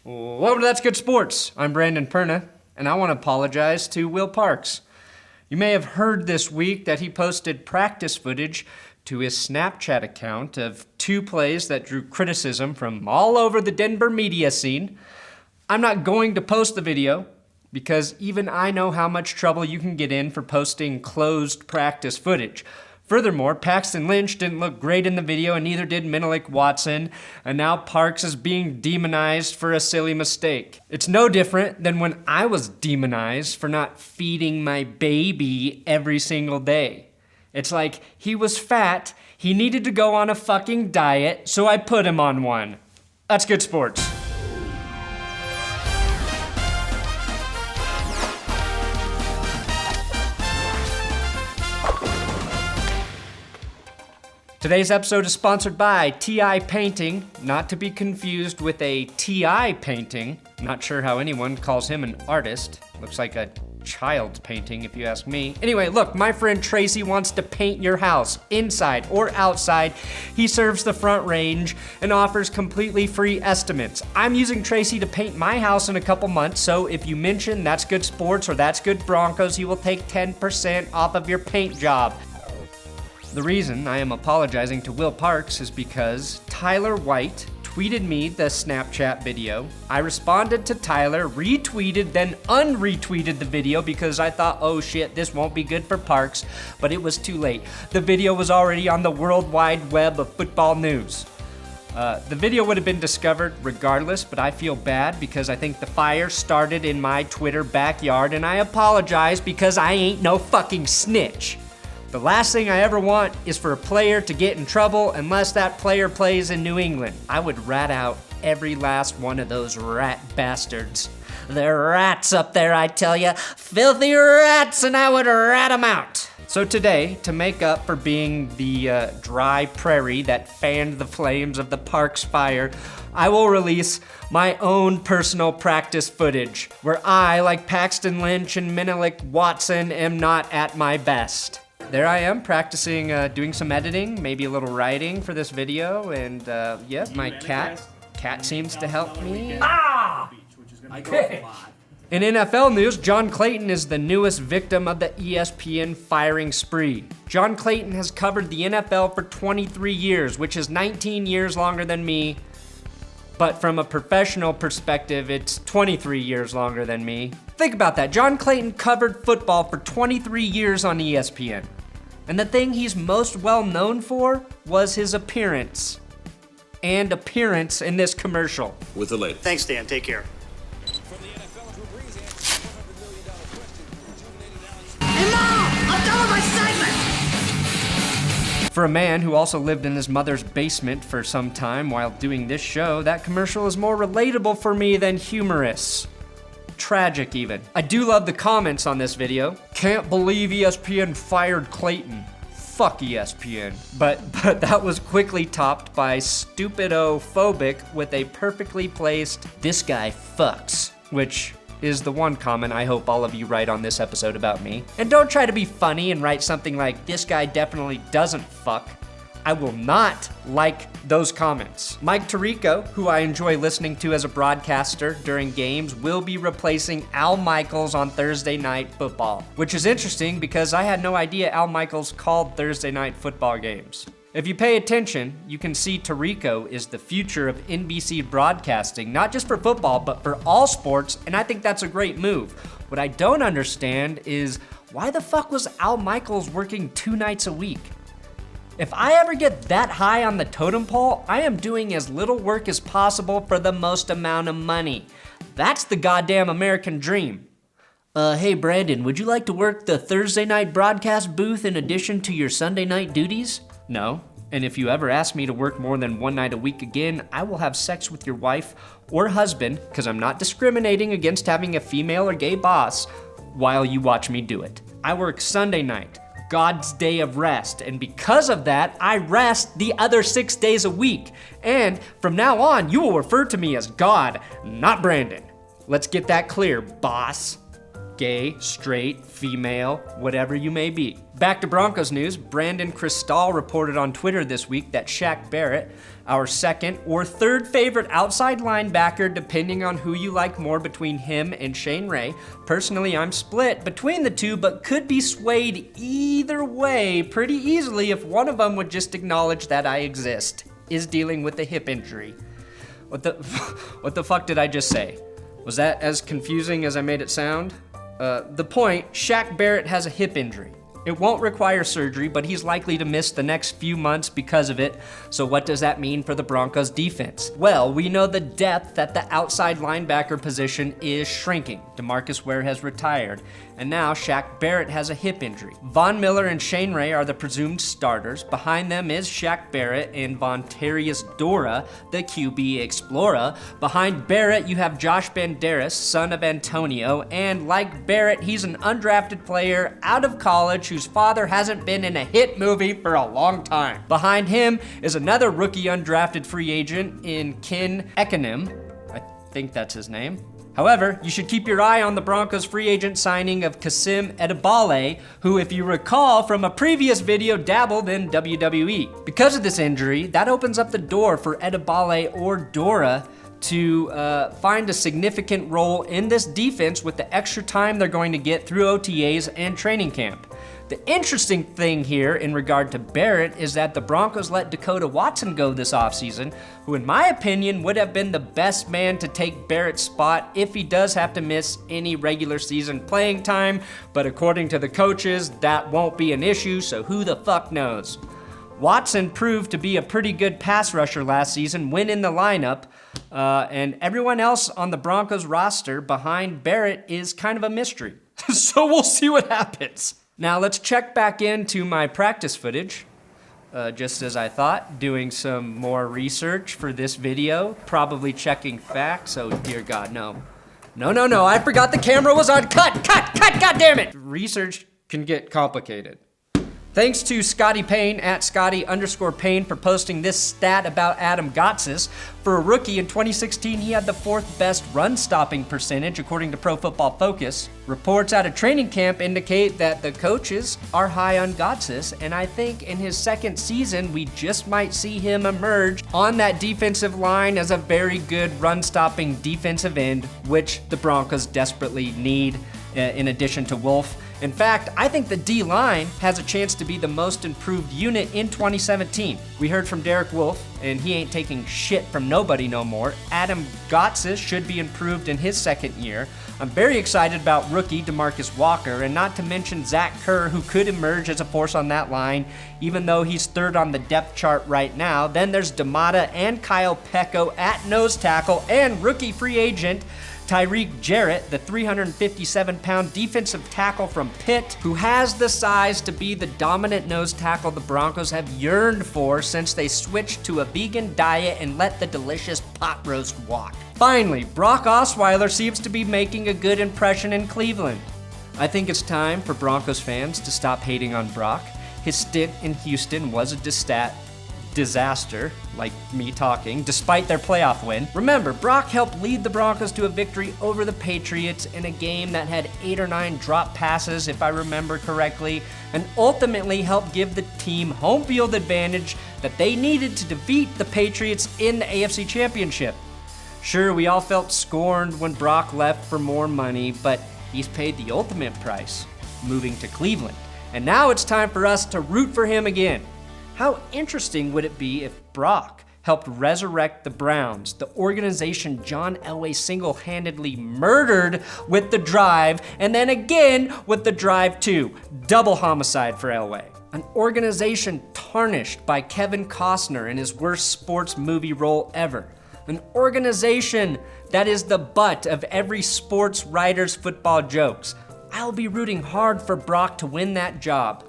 Welcome to That's Good Sports. I'm Brandon Perna, and I want to apologize to Will Parks. You may have heard this week that he posted practice footage to his Snapchat account of two plays that drew criticism from all over the Denver media scene. I'm not going to post the video because even I know how much trouble you can get in for posting closed practice footage. Furthermore, Paxton Lynch didn't look great in the video, and neither did Menelik Watson, and now Parks is being demonized for a silly mistake. It's no different than when I was demonized for not feeding my baby every single day. It's like he was fat, he needed to go on a fucking diet, so I put him on one. That's good sports. Today's episode is sponsored by TI Painting, not to be confused with a TI painting. Not sure how anyone calls him an artist. Looks like a child's painting if you ask me. Anyway, look, my friend Tracy wants to paint your house, inside or outside. He serves the Front Range and offers completely free estimates. I'm using Tracy to paint my house in a couple months, so if you mention That's Good Sports or That's Good Broncos, he will take 10% off of your paint job. The reason I am apologizing to Will Parks is because Tyler White tweeted me the Snapchat video. I responded to Tyler, retweeted, then unretweeted the video because I thought, oh shit, this won't be good for Parks, but it was too late. The video was already on the World Wide Web of football news. The video would have been discovered regardless, but I feel bad because I think the fire started in my Twitter backyard, and I apologize because I ain't no fucking snitch. The last thing I ever want is for a player to get in trouble unless that player plays in New England. I would rat out every last one of those rat bastards. They're rats up there, I tell ya. Filthy rats, and I would rat them out. So today, to make up for being the dry prairie that fanned the flames of the Parks fire, I will release my own personal practice footage, where I, like Paxton Lynch and Menelik Watson, am not at my best. There I am practicing doing some editing, maybe a little writing for this video, and yeah, my cat seems to help me. Okay. In NFL news, John Clayton is the newest victim of the ESPN firing spree. John Clayton has covered the NFL for 23 years, which is 19 years longer than me. But from a professional perspective, it's 23 years longer than me. Think about that. John Clayton covered football for 23 years on ESPN. And the thing he's most well known for was his appearance in this commercial. With the lady. Thanks, Dan. Take care. Hey, Mom! I'm done with my segment! For a man who also lived in his mother's basement for some time while doing this show, that commercial is more relatable for me than humorous. Tragic, even. I do love the comments on this video. Can't believe ESPN fired Clayton. Fuck ESPN. But that was quickly topped by Stupido-phobic with a perfectly placed, this guy fucks, which is the one comment I hope all of you write on this episode about me. And don't try to be funny and write something like, this guy definitely doesn't fuck. I will not like those comments. Mike Tirico, who I enjoy listening to as a broadcaster during games, will be replacing Al Michaels on Thursday Night Football, which is interesting because I had no idea Al Michaels called Thursday Night Football games. If you pay attention, you can see Tirico is the future of NBC broadcasting, not just for football, but for all sports, and I think that's a great move. What I don't understand is, why the fuck was Al Michaels working 2 nights a week? If I ever get that high on the totem pole, I am doing as little work as possible for the most amount of money. That's the goddamn American dream. Hey Brandon, would you like to work the Thursday night broadcast booth in addition to your Sunday night duties? No. And if you ever ask me to work more than 1 night a week again, I will have sex with your wife or husband, because I'm not discriminating against having a female or gay boss, while you watch me do it. I work Sunday night, God's day of rest, and because of that, I rest the other 6 days a week. And from now on, you will refer to me as God, not Brandon. Let's get that clear, boss. gay, straight, female, whatever you may be. Back to Broncos news, Brandon Cristal reported on Twitter this week that Shaq Barrett, our second or third favorite outside linebacker, depending on who you like more between him and Shane Ray. Personally, I'm split between the two, but could be swayed either way pretty easily if one of them would just acknowledge that I exist, is dealing with a hip injury. What the fuck did I just say? Was that as confusing as I made it sound? The point, Shaq Barrett has a hip injury. It won't require surgery, but he's likely to miss the next few months because of it. So what does that mean for the Broncos defense? Well, we know the depth at the outside linebacker position is shrinking. DeMarcus Ware has retired, and now Shaq Barrett has a hip injury. Von Miller and Shane Ray are the presumed starters. Behind them is Shaq Barrett and Vontarius Dora, the QB explorer. Behind Barrett, you have Josh Banderas, son of Antonio, and like Barrett, he's an undrafted player out of college whose father hasn't been in a hit movie for a long time. Behind him is another rookie undrafted free agent in Ken Ekanem. I think that's his name. However, you should keep your eye on the Broncos free agent signing of Kasim Edebale, who, if you recall from a previous video, dabbled in WWE. Because of this injury, that opens up the door for Edebale or Dora to find a significant role in this defense with the extra time they're going to get through OTAs and training camp. The interesting thing here in regard to Barrett is that the Broncos let Dakota Watson go this offseason, who in my opinion would have been the best man to take Barrett's spot if he does have to miss any regular season playing time, but according to the coaches, that won't be an issue, so who the fuck knows? Watson proved to be a pretty good pass rusher last season when in the lineup, and everyone else on the Broncos roster behind Barrett is kind of a mystery. So we'll see what happens. Now let's check back into my practice footage. Just as I thought, doing some more research for this video, probably checking facts. Oh dear God, no. No, I forgot the camera was on. Cut, God damn it! Research can get complicated. Thanks to Scotty Payne at Scotty_Payne for posting this stat about Adam Gotsis. For a rookie in 2016, he had the 4th best run stopping percentage according to Pro Football Focus. Reports out of training camp indicate that the coaches are high on Gotsis, and I think in his second season, we just might see him emerge on that defensive line as a very good run stopping defensive end, which the Broncos desperately need in addition to Wolf. In fact, I think the D-line has a chance to be the most improved unit in 2017. We heard from Derek Wolfe, and he ain't taking shit from nobody no more. Adam Gotsis should be improved in his second year. I'm very excited about rookie DeMarcus Walker, and not to mention Zach Kerr, who could emerge as a force on that line, even though he's 3rd on the depth chart right now. Then there's D'Amata and Kyle Pecco at nose tackle, and rookie free agent Tyreek Jarrett, the 357-pound defensive tackle from Pitt, who has the size to be the dominant nose tackle the Broncos have yearned for since they switched to a vegan diet and let the delicious pot roast walk. Finally, Brock Osweiler seems to be making a good impression in Cleveland. I think it's time for Broncos fans to stop hating on Brock. His stint in Houston was a disaster, like me talking, despite their playoff win. Remember, Brock helped lead the Broncos to a victory over the Patriots in a game that had 8 or 9 drop passes, if I remember correctly, and ultimately helped give the team home field advantage that they needed to defeat the Patriots in the AFC Championship. Sure, we all felt scorned when Brock left for more money, but he's paid the ultimate price, moving to Cleveland. And now it's time for us to root for him again. How interesting would it be if Brock helped resurrect the Browns, the organization John Elway single-handedly murdered with The Drive, and then again with The Drive 2, double homicide for Elway. An organization tarnished by Kevin Costner in his worst sports movie role ever. An organization that is the butt of every sports writer's football jokes. I'll be rooting hard for Brock to win that job,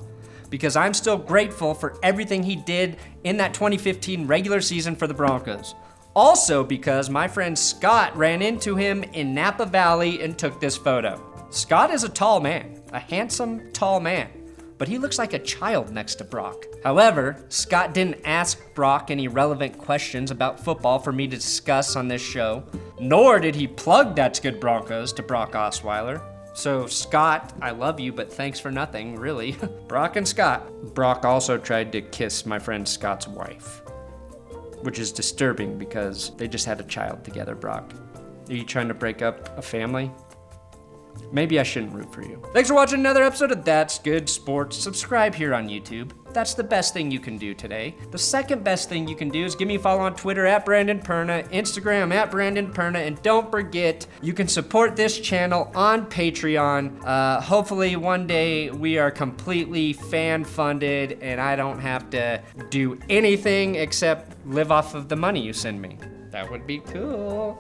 because I'm still grateful for everything he did in that 2015 regular season for the Broncos. Also because my friend Scott ran into him in Napa Valley and took this photo. Scott is a tall man, a handsome, tall man, but he looks like a child next to Brock. However, Scott didn't ask Brock any relevant questions about football for me to discuss on this show, nor did he plug That's Good Broncos to Brock Osweiler. So Scott, I love you, but thanks for nothing, really. Brock and Scott. Brock also tried to kiss my friend Scott's wife, which is disturbing because they just had a child together, Brock. Are you trying to break up a family? Maybe I shouldn't root for you. Thanks for watching another episode of That's Good Sports. Subscribe here on YouTube. That's the best thing you can do today. The second best thing you can do is give me a follow on Twitter at Brandon Perna, Instagram at Brandon Perna, and don't forget, you can support this channel on Patreon. Hopefully one day we are completely fan-funded and I don't have to do anything except live off of the money you send me. That would be cool.